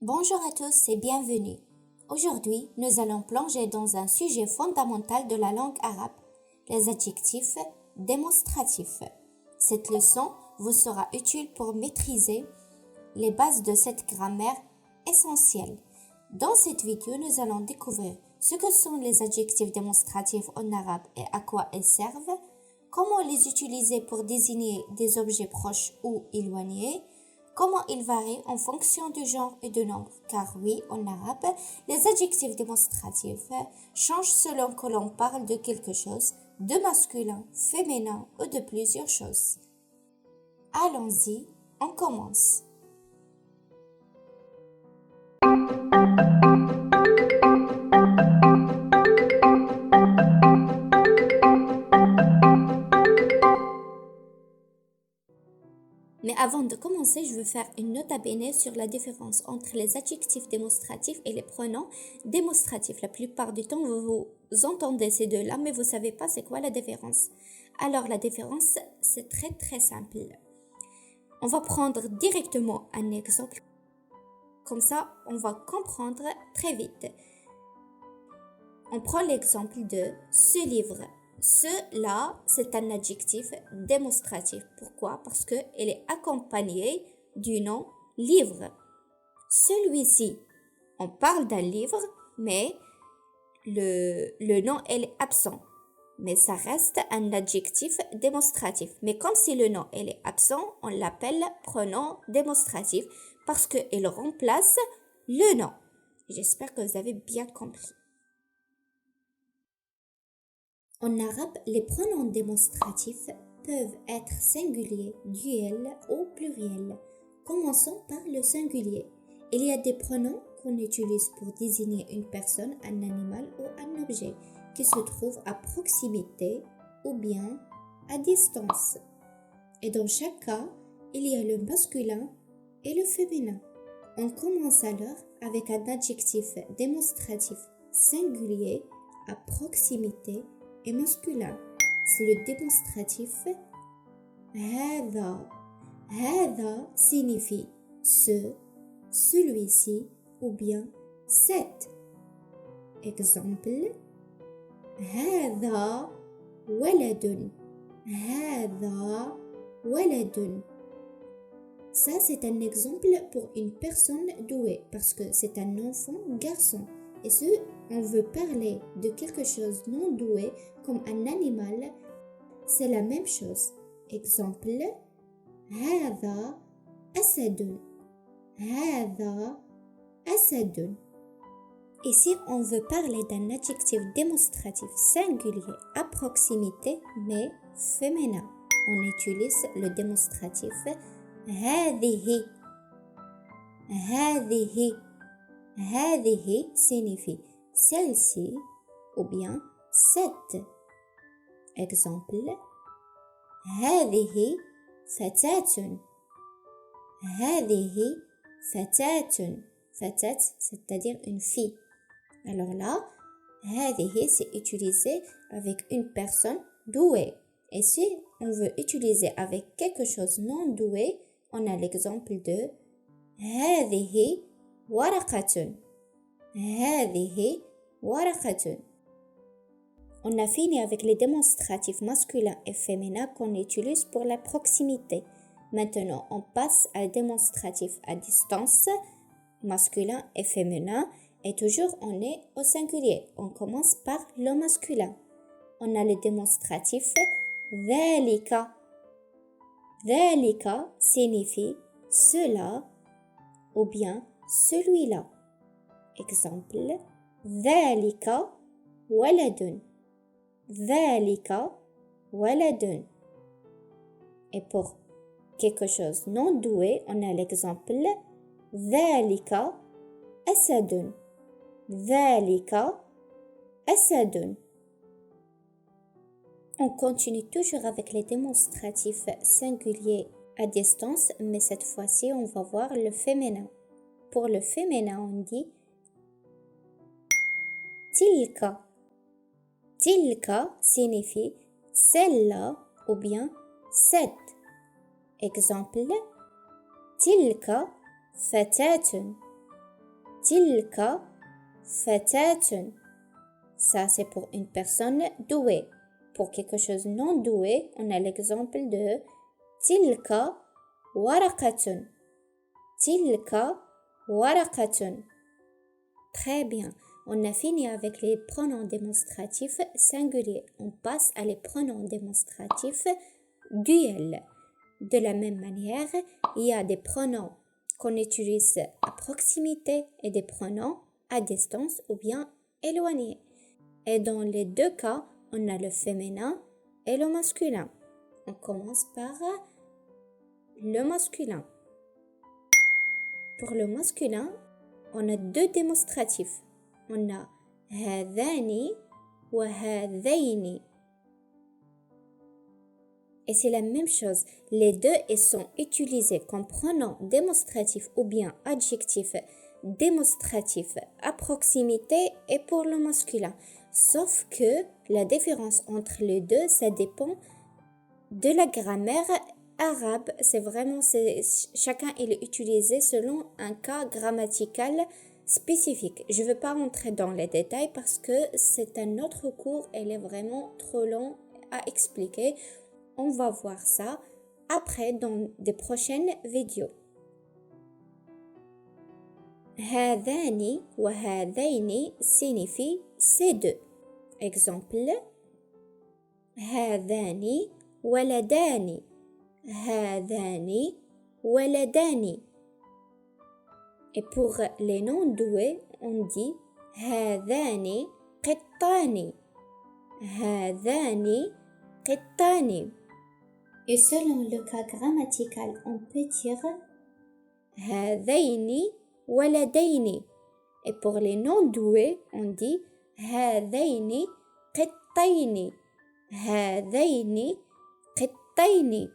Bonjour à tous et bienvenue. Aujourd'hui, nous allons plonger dans un sujet fondamental de la langue arabe, les adjectifs démonstratifs. Cette leçon vous sera utile pour maîtriser les bases de cette grammaire essentielle. Dans cette vidéo, nous allons découvrir ce que sont les adjectifs démonstratifs en arabe et à quoi ils servent, comment les utiliser pour désigner des objets proches ou éloignés, comment ils varient en fonction du genre et du nombre, car oui, en arabe, les adjectifs démonstratifs changent selon que l'on parle de quelque chose, de masculin, féminin ou de plusieurs choses. Allons-y, on commence. Mais avant de commencer, je veux faire une note à bene sur la différence entre les adjectifs démonstratifs et les pronoms démonstratifs. La plupart du temps, vous entendez ces deux-là, mais vous ne savez pas c'est quoi la différence. Alors, la différence, c'est très simple. On va prendre directement un exemple. Comme ça, on va comprendre très vite. On prend l'exemple de ce livre. Ce-là, c'est un adjectif démonstratif. Pourquoi? Parce qu'il est accompagné du nom livre. Celui-ci, on parle d'un livre, mais le nom elle est absent. Mais ça reste un adjectif démonstratif. Mais comme si le nom elle est absent, on l'appelle pronom démonstratif parce qu'il remplace le nom. J'espère que vous avez bien compris. En arabe, les pronoms démonstratifs peuvent être singuliers, duels ou pluriels. Commençons par le singulier. Il y a des pronoms qu'on utilise pour désigner une personne, un animal ou un objet qui se trouve à proximité ou bien à distance. Et dans chaque cas, il y a le masculin et le féminin. On commence alors avec un adjectif démonstratif singulier à proximité et masculin. C'est le démonstratif هذا. هذا signifie ce, celui-ci ou bien cette. Exemple, هذا ولد. هذا ولد. Ça, c'est un exemple pour une personne douée parce que c'est un enfant garçon. Et si on veut parler de quelque chose non doué comme un animal, c'est la même chose. Exemple, هذا أسد. هذا أسد. Et si on veut parler d'un adjectif démonstratif singulier à proximité mais féminin, on utilise le démonstratif هذه. هذه. هذه signifie celle-ci ou bien cette. Exemple, هذه فتاة. هذه فتاة. فتاة, c'est-à-dire une fille. Alors là, هذه, c'est utilisé avec une personne douée. Et si on veut utiliser avec quelque chose non doué, on a l'exemple de هذه ورقة. هذه ورقة. On a fini avec les démonstratifs masculins et féminins qu'on utilise pour la proximité. Maintenant, on passe à démonstratif à distance, masculin et féminin. Et toujours, on est au singulier. On commence par le masculin. On a le démonstratif ذلك. ذلك signifie cela ou bien celui-là. Exemple, ذلك ولد. ذلك ولد. Et pour quelque chose non doué, on a l'exemple ذلك أسد. ذلك أسد. On continue toujours avec les démonstratifs singuliers à distance, mais cette fois-ci, on va voir le féminin. Pour le féminin, on dit تلك. تلك signifie celle-là ou bien cette. Exemple, تلك فتاة. تلك فتاة. Ça, c'est pour une personne douée. Pour quelque chose non doué, on a l'exemple de تلك ورقة. تلك ورقة. Très bien. On a fini avec les pronoms démonstratifs singuliers. On passe à les pronoms démonstratifs duels. De la même manière, il y a des pronoms qu'on utilise à proximité et des pronoms à distance ou bien éloignés. Et dans les deux cas, on a le féminin et le masculin. On commence par le masculin. Pour le masculin, on a deux démonstratifs. On a هذان وهذين. Et c'est la même chose. Les deux ils sont utilisés comme pronoms démonstratifs ou bien adjectifs démonstratifs à proximité et pour le masculin. Sauf que la différence entre les deux, ça dépend de la grammaire arabe. Chacun il est utilisé selon un cas grammatical spécifique. Je ne veux pas rentrer dans les détails parce que c'est un autre cours, elle est vraiment trop long à expliquer. On va voir ça après dans des prochaines vidéos. هذان وهذين signifie ces deux. Exemple. هذان ولدان. هذان ولدان. Et pour les noms doués, on dit هذان قطان. هذان قطان. Et selon le cas grammatical, on peut dire هذين ولدين. Et pour les noms doués, on dit هذين قطين. هذين قطين.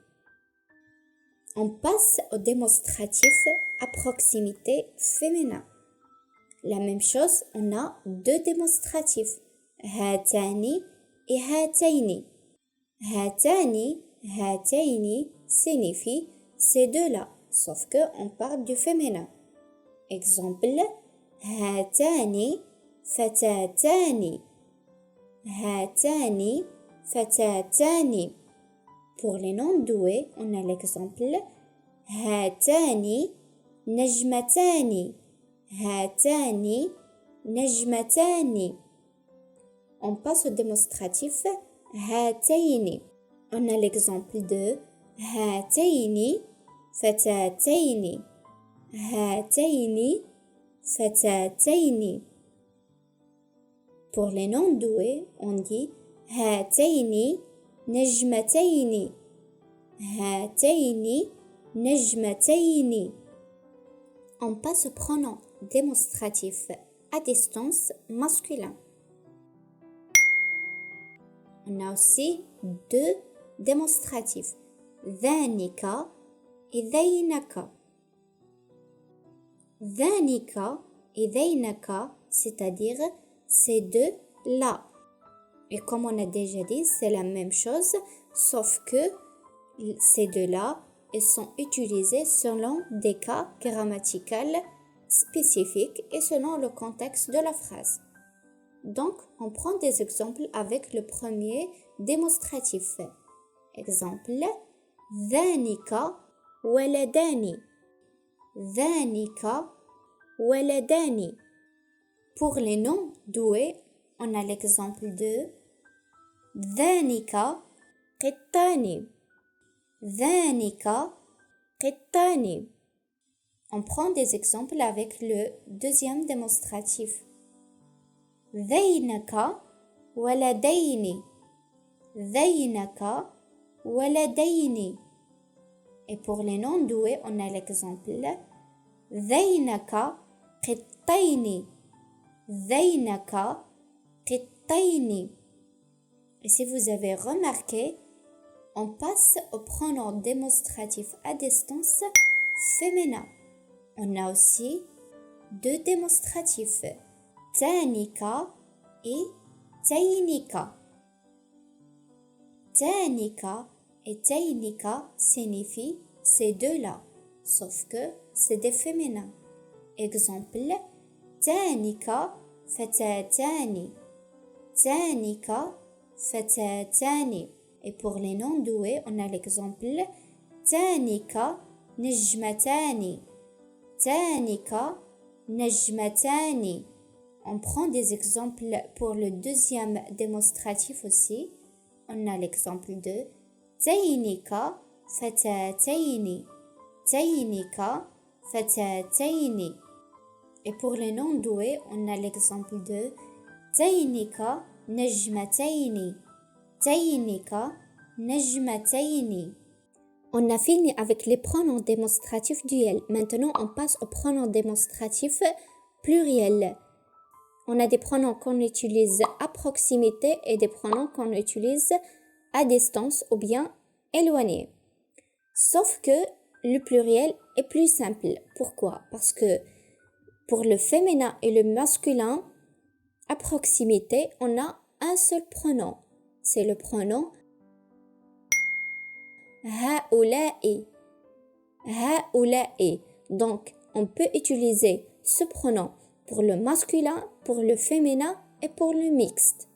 On passe au démonstratif à proximité féminin. La même chose, on a deux démonstratifs. هاتان et هاتين. هاتان, هاتين signifie ces deux-là, sauf que on parle du féminin. Exemple, هاتان فتاتان. هاتان فتاتان. Pour les noms doués, on a l'exemple هاتان نجمتان. هاتان نجمتان. On passe au démonstratif هاتين. On a l'exemple de هاتين فتاتين. هاتين فتاتين. Pour les noms doués, on dit هاتين نجمتين. هاتين نجمتين. On passe au pronom démonstratif à distance masculin. On a aussi deux démonstratifs. ذانك et ذينك. ذانك et ذينك, c'est-à-dire ces deux-là. Et comme on a déjà dit, c'est la même chose, sauf que ces deux-là, ils sont utilisés selon des cas grammaticaux spécifiques et selon le contexte de la phrase. Donc, on prend des exemples avec le premier démonstratif. Exemple, ذانك ولدان. ذانك ولدان. Pour les noms doués, on a l'exemple de ذانك قطان. ذانك قطان. On prend des exemples avec le deuxième démonstratif. ذينك ولدين. ذينك ولدين. Et pour les noms doués, on a l'exemple ذينك قطين. ذينك قطين. Et si vous avez remarqué, on passe au pronom démonstratif à distance féminin. On a aussi deux démonstratifs, تانك et تينك. تانك et تينك signifient ces deux-là, sauf que c'est des féminins. Exemple, تانك فتاتان تانك فتاتان. Et pour les noms doués, on a l'exemple تانك نجمتان تانك نجمتان. On prend des exemples pour le deuxième démonstratif aussi. On a l'exemple de تينك فتاتين تينك فتاتين. Et pour les noms doués, on a l'exemple de تينك نجمتين تينك نجمتين. On a fini avec les pronoms démonstratifs duels. Maintenant, on passe aux pronoms démonstratifs pluriels. On a des pronoms qu'on utilise à proximité et des pronoms qu'on utilise à distance ou bien éloignés. Sauf que le pluriel est plus simple. Pourquoi? Parce que pour le féminin et le masculin, à proximité, on a un seul pronom. C'est le pronom هؤلاء هؤلاء. Donc, on peut utiliser ce pronom pour le masculin, pour le féminin et pour le mixte.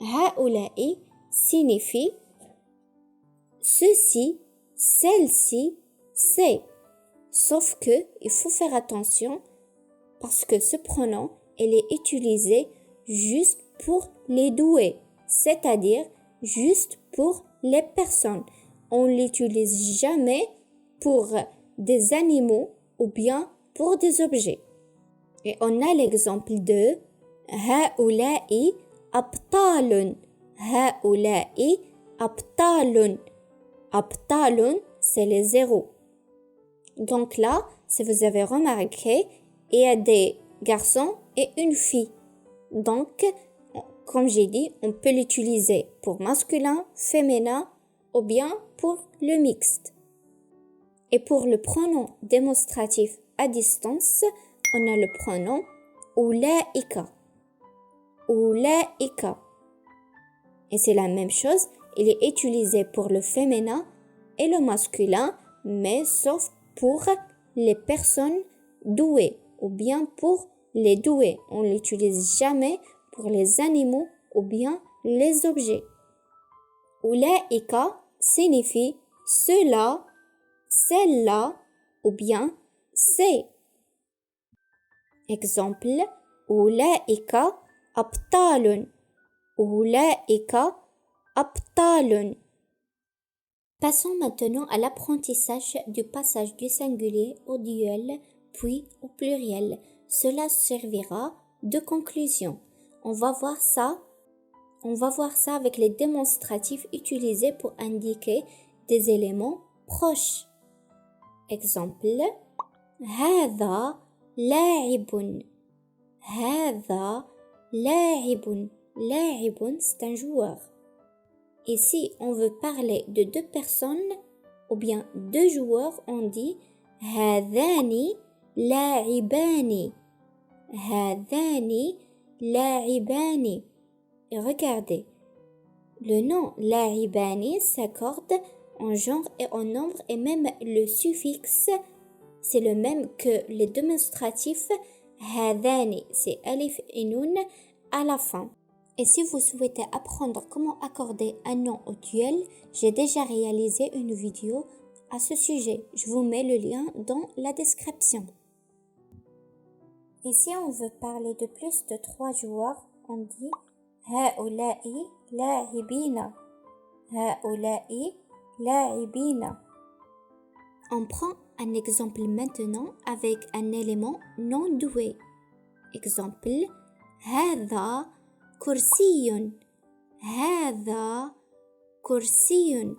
هؤلاء signifie ceci, celle-ci, c'est. Sauf que il faut faire attention parce que ce pronom, il est utilisé juste pour les doués, c'est-à-dire juste pour les personnes. On l'utilise jamais pour des animaux ou bien pour des objets. Et on a l'exemple de هؤلاء أبطال هؤلاء أبطال. أبطال, c'est les zéros. Donc là, si vous avez remarqué, il y a des garçons et une fille. Donc, comme j'ai dit, on peut l'utiliser pour masculin, féminin ou bien pour le mixte. Et pour le pronom démonstratif à distance, on a le pronom أولئك. أولئك. Et c'est la même chose, il est utilisé pour le féminin et le masculin, mais sauf pour les personnes douées ou bien pour les doués. On ne l'utilise jamais pour les animaux ou bien les objets. أولئك signifie cela, celle-là ou bien c'est. Exemple, أولئك أبطال أولئك أبطال. Passons maintenant à l'apprentissage du passage du singulier au duel, puis au pluriel. Cela servira de conclusion. On va voir ça avec les démonstratifs utilisés pour indiquer des éléments proches. Exemple, هذا لاعب. هذا لاعب. لاعب, c'est un joueur. Et si on veut parler de deux personnes ou bien deux joueurs, on dit هذان لاعبان. هذان لاعبان. Et regardez, le nom لاعبان s'accorde en genre et en nombre et même le suffixe, c'est le même que les démonstratifs هذان, c'est alif et nun à la fin. Et si vous souhaitez apprendre comment accorder un nom au duel, j'ai déjà réalisé une vidéo à ce sujet. Je vous mets le lien dans la description. Et si on veut parler de plus de 3 joueurs, on dit هؤلاء لاعبين. هؤلاء لاعبين. On prend un exemple maintenant avec un élément non doué. Exemple, هذا كرسي. هذا كرسي.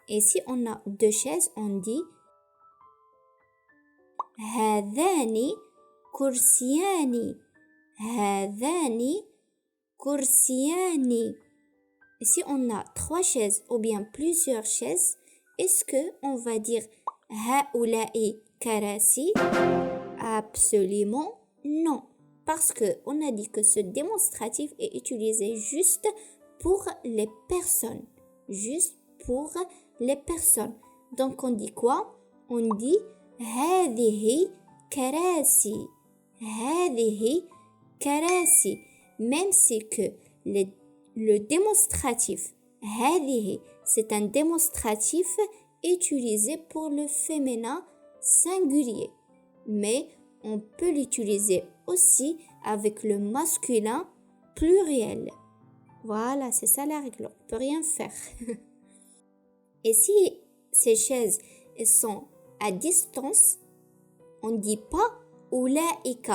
Et si on a 2 chaises, on dit هذان كرسيان. هذان كرسيان. Et si on a 3 chaises ou bien plusieurs chaises, est-ce que on va dire هؤلاء كراسي? Absolument non. Parce qu'on a dit que ce démonstratif est utilisé juste pour les personnes. Juste pour les personnes. Donc on dit quoi? On dit هذه كراسي هذه كراسي même si que le démonstratif هذه c'est un démonstratif utilisé pour le féminin singulier mais on peut l'utiliser aussi avec le masculin pluriel. Voilà, c'est ça la règle, on peut rien faire. Et si ces chaises elles sont à distance, on ne dit pas أولئك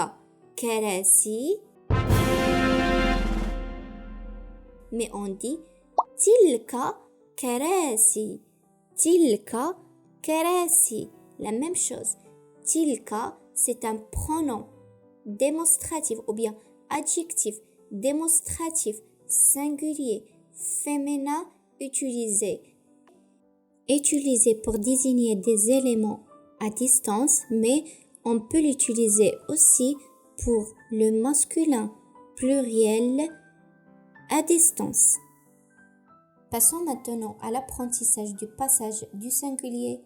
كراسي, mais on dit تلك كراسي, تلك كراسي. La même chose. Tilka, c'est un pronom démonstratif ou bien adjectif démonstratif singulier féminin utilisé pour désigner des éléments à distance, mais on peut l'utiliser aussi pour le masculin pluriel à distance. Passons maintenant à l'apprentissage du passage du singulier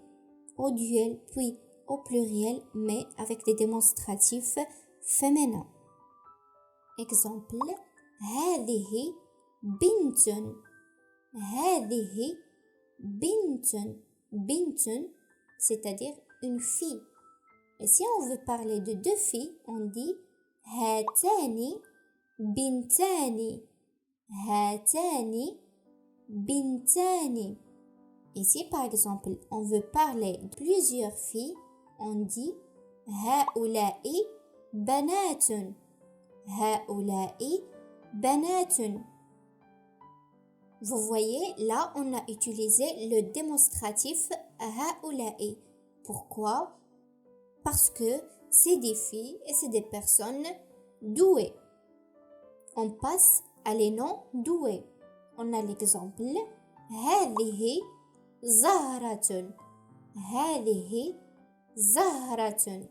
au duel puis au pluriel mais avec des démonstratifs féminins. Exemple, هذه بنت, هذه بنت, بنت c'est-à-dire une fille. Et si on veut parler de deux filles, on dit هاتان بنتان, هاتان بنتان. Ici, par exemple, on veut parler de plusieurs filles, on dit هؤلاء بنات, هؤلاء بنات. Vous voyez, là, on a utilisé le démonstratif هؤلاء. Pourquoi? Parce que c'est des filles et c'est des personnes douées. On passe à les noms doués. On a l'exemple هذه زهرة, هذه زهرة.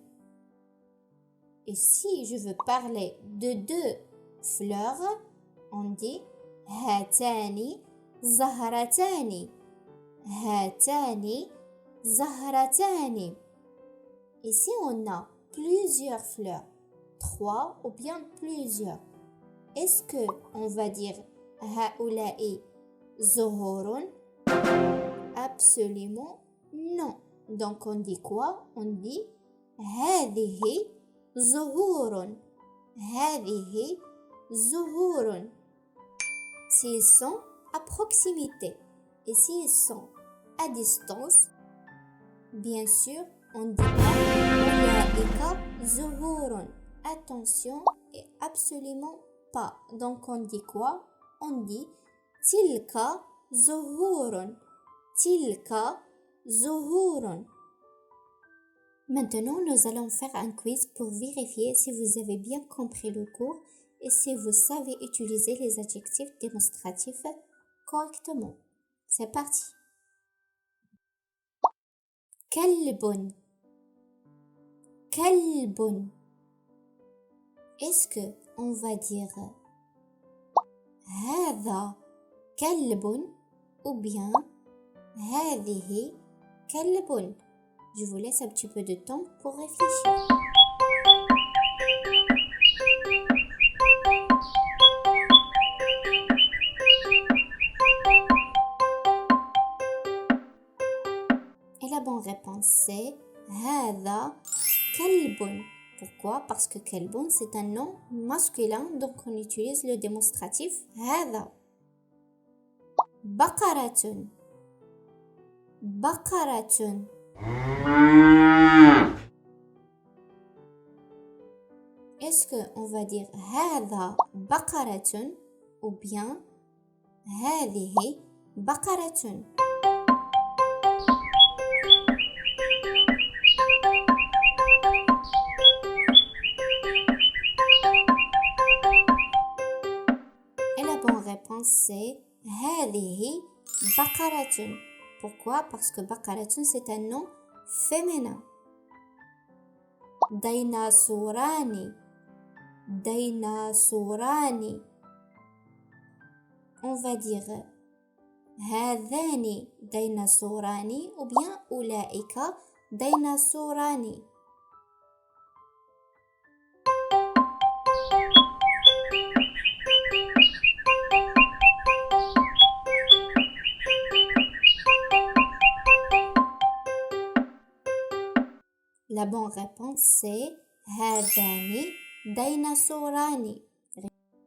Et si je veux parler de deux fleurs, on dit هاتان زهرتان, هاتان زهرتان. Et si on a plusieurs fleurs, 3 ou bien plusieurs, est-ce que on va dire هؤلاء زهور? Absolument non. Donc on dit quoi? On dit هذه زهور, هذه زهور. S'ils sont à proximité et s'ils sont à distance, bien sûr, on dit pas أولئك زهور. Attention et absolument pas. Donc on dit quoi? On dit تلك زهور, تلك زهور. Maintenant, nous allons faire un quiz pour vérifier si vous avez bien compris le cours et si vous savez utiliser les adjectifs démonstratifs correctement. C'est parti. كلب, كلب. Est-ce que on va dire هذا كلب ou bien هذه كلب? Je vous laisse un petit peu de temps pour réfléchir. Et la bonne réponse c'est هذا كلب. Pourquoi? Parce que كلب c'est un nom masculin, donc on utilise le démonstratif هذا. بقرة, بقرة. Est-ce qu'on va dire هذا بقرة ou bien هذه بقرة? Et la bonne réponse c'est هذه بقرة. Pourquoi? Parce que بقرة c'est un nom féminin. ديناصوران, ديناصوران. On va dire هذان ديناصوران ou bien أولئك ديناصوران. La bonne réponse c'est هذان ديناصوران.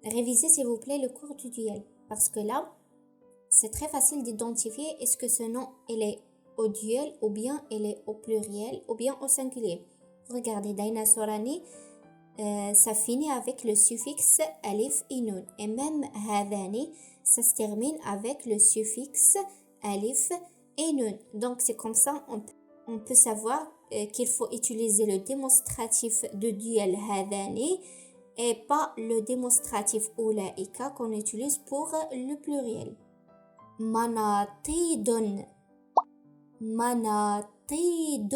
Révisez s'il vous plaît le cours du duel parce que là c'est très facile d'identifier est-ce que ce nom il est au duel ou bien il est au pluriel ou bien au singulier. Regardez ديناصوران ça finit avec le suffixe alif et nun et même هذان ça se termine avec le suffixe alif et nun. Donc c'est comme ça on peut savoir qu'il faut utiliser le démonstratif de duel هذان et pas le démonstratif أولئك qu'on utilise pour le pluriel. مناطيد مناطيد.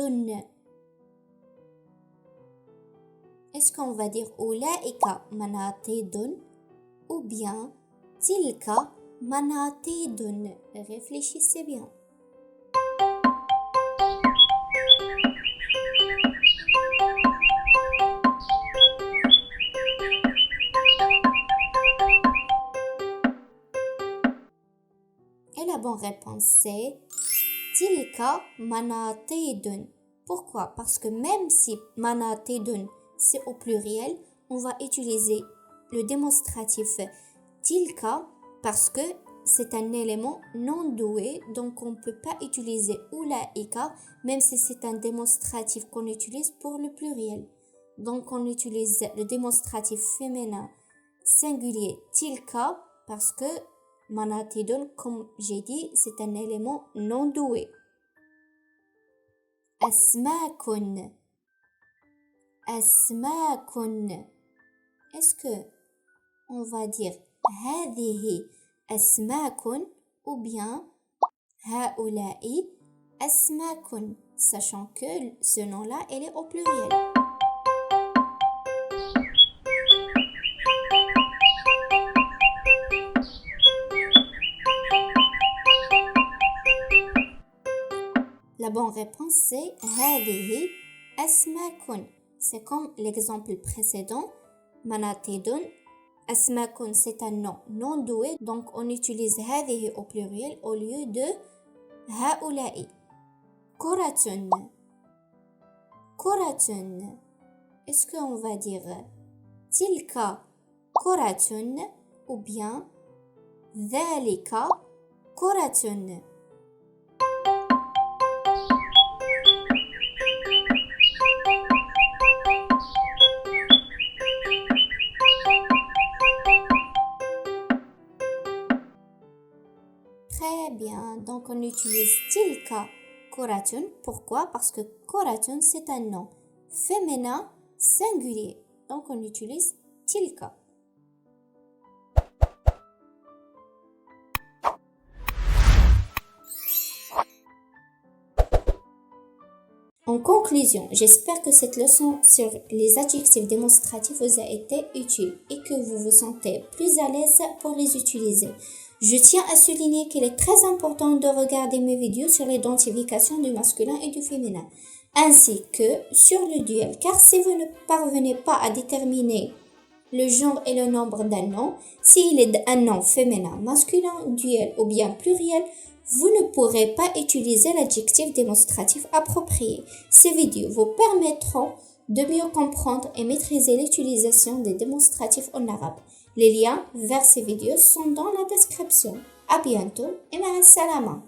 Est-ce qu'on va dire أولئك مناطيد ou bien تلك مناطيد? Réfléchissez bien. Et la bonne réponse c'est تلك مناطيد. Pourquoi? Parce que même si مناطيد c'est au pluriel, on va utiliser le démonstratif tilka parce que c'est un élément non doué, donc on ne peut pas utiliser ulaika même si c'est un démonstratif qu'on utilise pour le pluriel. Donc on utilise le démonstratif féminin singulier tilka parce que manatidun, comme j'ai dit, c'est un élément non doué. Asmakun. Asmakun. Est-ce que on va dire هذه أسماك ou bien هؤلاء أسماك, sachant que ce nom-là, il est au pluriel. La bonne réponse c'est هذه أسماك. C'est comme l'exemple précédent, manatidun. Asmakun c'est un nom non doué, donc on utilise هذه au pluriel au lieu de هؤلاء. كرة. كرة. Est-ce qu'on va dire تلك كرة ou bien ذلك كرة? Très bien, donc on utilise tilka koratun. Pourquoi? Parce que koratun c'est un nom féminin singulier, donc on utilise tilka. En conclusion, j'espère que cette leçon sur les adjectifs démonstratifs vous a été utile et que vous vous sentez plus à l'aise pour les utiliser. Je tiens à souligner qu'il est très important de regarder mes vidéos sur l'identification du masculin et du féminin, ainsi que sur le duel, car si vous ne parvenez pas à déterminer le genre et le nombre d'un nom, s'il est un nom féminin, masculin, duel ou bien pluriel, vous ne pourrez pas utiliser l'adjectif démonstratif approprié. Ces vidéos vous permettront de mieux comprendre et maîtriser l'utilisation des démonstratifs en arabe. Les liens vers ces vidéos sont dans la description. À bientôt et ma salama.